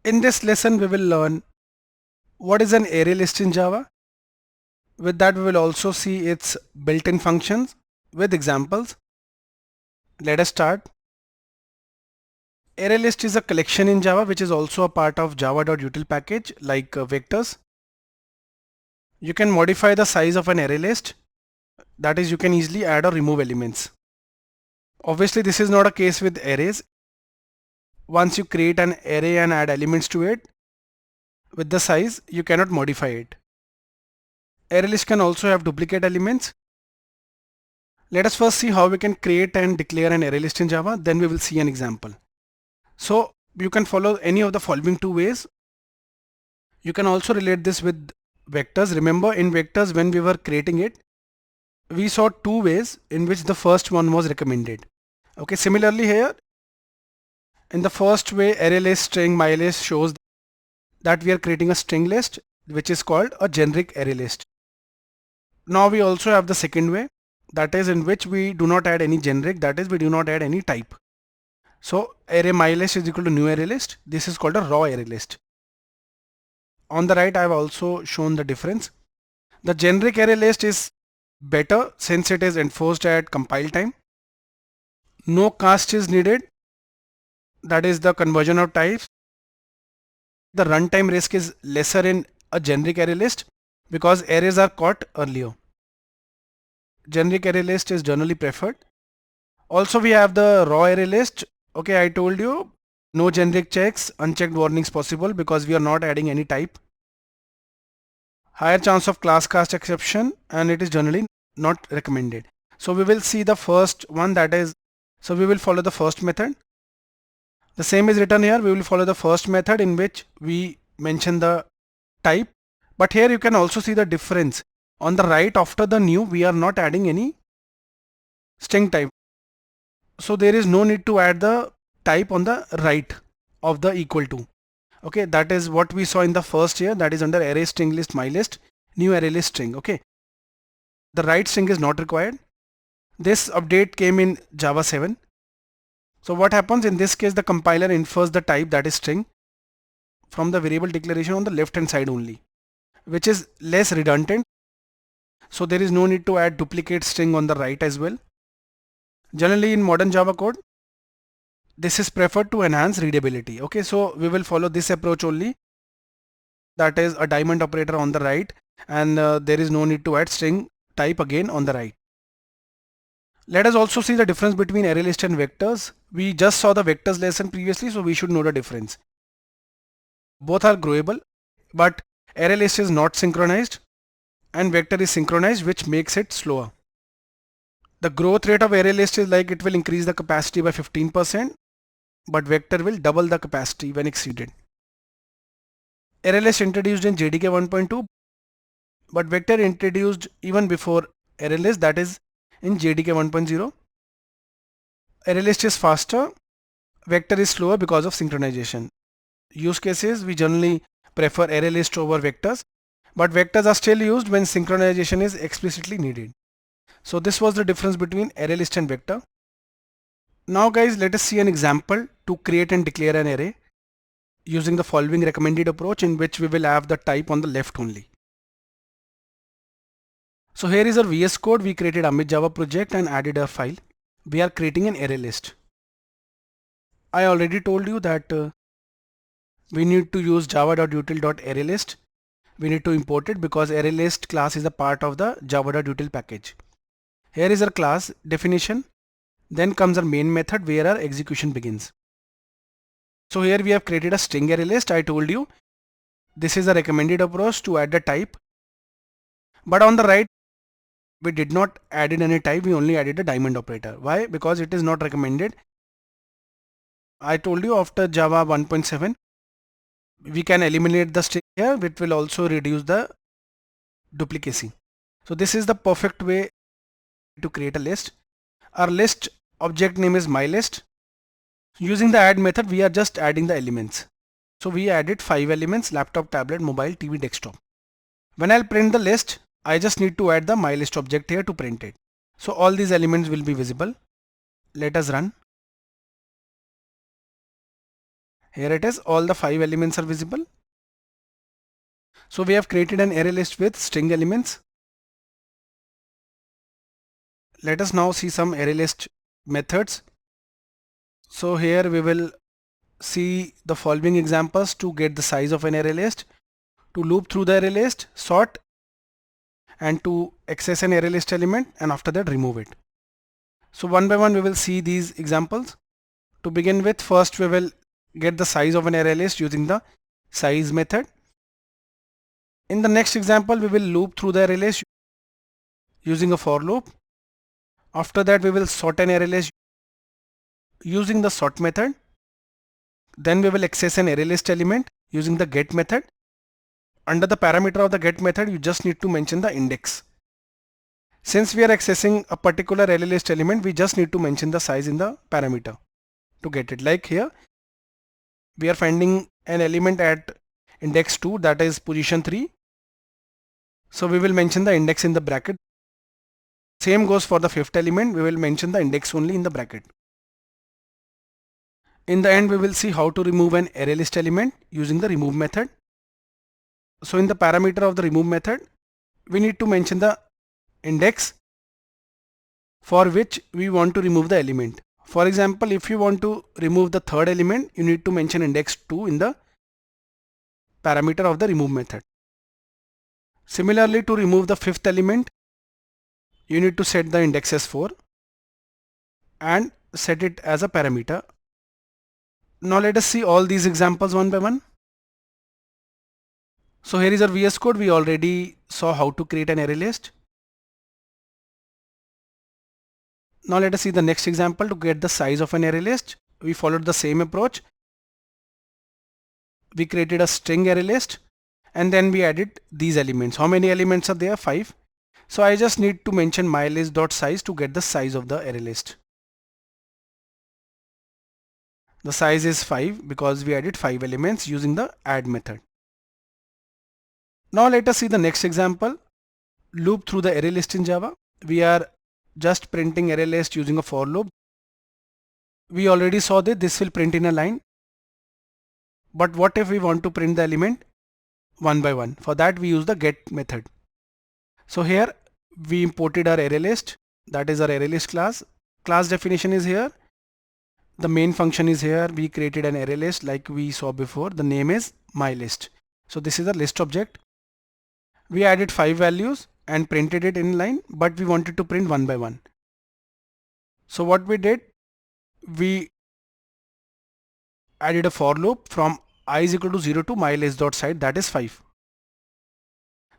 In this lesson, we will learn what is an array list in Java. With that, we will also see its built-in functions with examples. Let us start. Array list is a collection in Java which is also a part of java.util package like vectors. You can modify the size of an array list. That is, you can easily add or remove elements. Obviously, this is not a case with arrays. Once you create an array and add elements to it, with the size, you cannot modify it. Array list can also have duplicate elements. Let us first see how we can create and declare an array list in Java, then we will see an example. So you can follow any of the following two ways. You can also relate this with vectors. Remember, in vectors, when we were creating it, we saw two ways in which the first one was recommended. Okay, similarly here, in the first way, array list string mylist shows that we are creating a string list which is called a generic array list. Now we also have the second way, that is in which we do not add any generic, that is we do not add any type. So array mylist is equal to new array list. This is called a raw array list. On the right, I have also shown the difference. The generic array list is better since it is enforced at compile time. No cast is needed. That is the conversion of types. The runtime risk is lesser in a generic array list because arrays are caught earlier. Generic array list is generally preferred. Also, we have the raw array list. Okay, I told you no generic checks, unchecked warnings possible because we are not adding any type. Higher chance of class cast exception, and it is generally not recommended. So we will see the first one, that is, so we will follow the first method. The same is written here. We will follow the first method in which we mention the type. But here you can also see the difference. On the right, after the new, we are not adding any string type. So there is no need to add the type on the right of the equal to. Okay, that is what we saw in the first here, that is under array string list mylist, new array list string. Okay, the right string is not required. This update came in Java 7. So what happens in this case, the compiler infers the type, that is string, from the variable declaration on the left hand side only, which is less redundant. So there is no need to add duplicate string on the right as well. Generally in modern Java code, this is preferred to enhance readability. Okay, so we will follow this approach only. That is a diamond operator on the right, and there is no need to add string type again on the right. Let us also see the difference between array list and vectors. We just saw the vectors lesson previously, so we should know the difference. Both are growable, but array list is not synchronized and vector is synchronized, which makes it slower. The growth rate of array list is like it will increase the capacity by 15%, but vector will double the capacity when exceeded. Array list introduced in JDK 1.2, but vector introduced even before array list, that is in JDK 1.0. Array list is faster, vector is slower because of synchronization. Use cases, we generally prefer array list over vectors, but vectors are still used when synchronization is explicitly needed. So this was the difference between array list and vector. Now guys, let us see an example to create and declare an array using the following recommended approach, in which we will have the type on the left only. So here is our VS Code. We created Amit Java project and added a file. We are creating an array list. I already told you that we need to use java.util.ArrayList. We need to import it because ArrayList class is a part of the java.util package. Here is our class definition. Then comes our main method where our execution begins. So here we have created a string array list. I told you this is a recommended approach to add the type. But on the right, we did not add in any type. We only added a diamond operator. Why? Because it is not recommended. I told you after Java 1.7, we can eliminate the string here, which will also reduce the duplicacy. So this is the perfect way to create a list. Our list object name is mylist. Using the add method, we are just adding the elements. So we added 5 elements: laptop, tablet, mobile, TV, desktop. When I'll print the list, I just need to add the mylist object here to print it. So all these elements will be visible. Let us run. Here it is, all the 5 elements are visible. So we have created an array list with string elements. Let us now see some array list methods. So here we will see the following examples to get the size of an array list, to loop through the array list, sort, and to access an array list element, and after that remove it. So one by one we will see these examples. To begin with, first we will get the size of an array list using the size method. In the next example, we will loop through the array list using a for loop. After that, we will sort an array list using the sort method. Then we will access an array list element using the get method. Under the parameter of the get method, you just need to mention the index. Since we are accessing a particular array list element, we just need to mention the size in the parameter to get it. Like here, we are finding an element at index 2, that is position 3. So we will mention the index in the bracket. Same goes for the fifth element. We will mention the index only in the bracket. In the end, we will see how to remove an array list element using the remove method. So in the parameter of the remove method, we need to mention the index for which we want to remove the element. For example, if you want to remove the third element, you need to mention index 2 in the parameter of the remove method. Similarly, to remove the fifth element, you need to set the index as 4 and set it as a parameter. Now let us see all these examples one by one. So here is our VS Code. We already saw how to create an array list. Now let us see the next example. To get the size of an array list, we followed the same approach. We created a string array list and then we added these elements. How many elements are there? 5. So I just need to mention mylist.size to get the size of the array list. The size is 5 because we added 5 elements using the add method. Now let us see the next example. Loop through the array list in Java. We are just printing array list using a for loop. We already saw that this will print in a line. But what if we want to print the element one by one? For that we use the get method. So here we imported our array list, that is our array list class. Class definition is here. The main function is here. We created an array list like we saw before. The name is mylist. So this is a list object. We added 5 values and printed it in line, but we wanted to print one by one. So what we did, we added a for loop from I is equal to 0 to mylist.size, that is 5.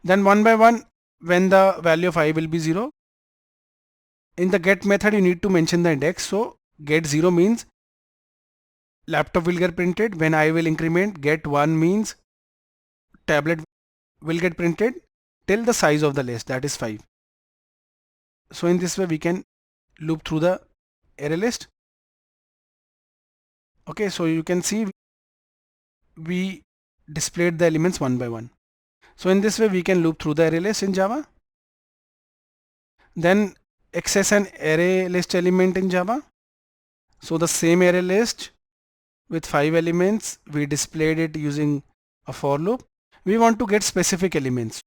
Then one by one, when the value of I will be 0, in the get method you need to mention the index. So get 0 means laptop will get printed. When I will increment, get 1 means tablet will get printed till the size of the list, that is 5. So in this way we can loop through the array list. Okay, so you can see we displayed the elements one by one. So in this way we can loop through the array list in Java. Then access an array list element in Java. So the same array list with 5 elements, we displayed it using a for loop. We want to get specific elements.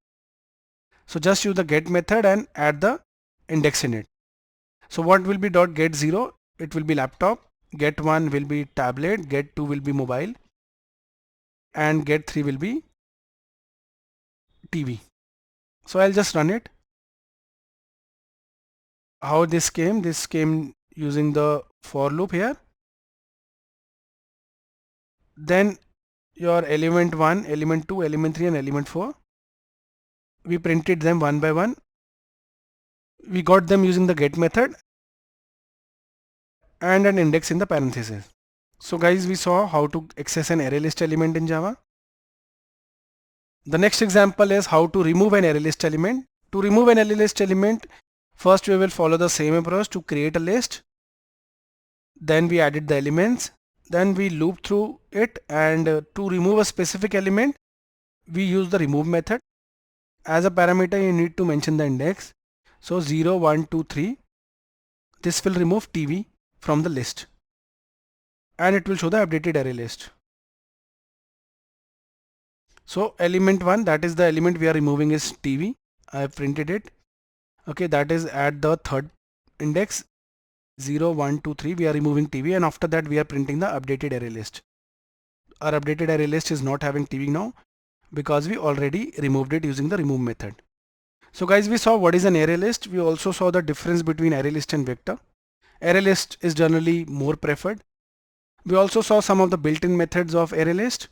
So just use the get method and add the index in it. So what will be dot get 0? It will be laptop. Get 1 will be tablet. Get 2 will be mobile. And get 3 will be TV. So I'll just run it. How this came? This came using the for loop here. Then your element 1, element 2, element 3 and element 4. We printed them one by one. We got them using the get method and an index in the parenthesis. So guys, we saw how to access an array list element in Java. The next example is how to remove an array list element. To remove an array list element, first we will follow the same approach to create a list. Then we added the elements. Then we loop through it, and to remove a specific element, we use the remove method. As a parameter, you need to mention the index. So 0, 1, 2, 3. This will remove TV from the list and it will show the updated array list. So element 1, that is the element we are removing, is TV. I have printed it. Okay, that is at the third index, 0, 1, 2, 3. We are removing TV, and after that we are printing the updated array list. Our updated array list is not having TV now because we already removed it using the remove method. So guys, we saw what is an array list. We also saw the difference between array list and vector. Array list is generally more preferred. We also saw some of the built-in methods of ArrayList.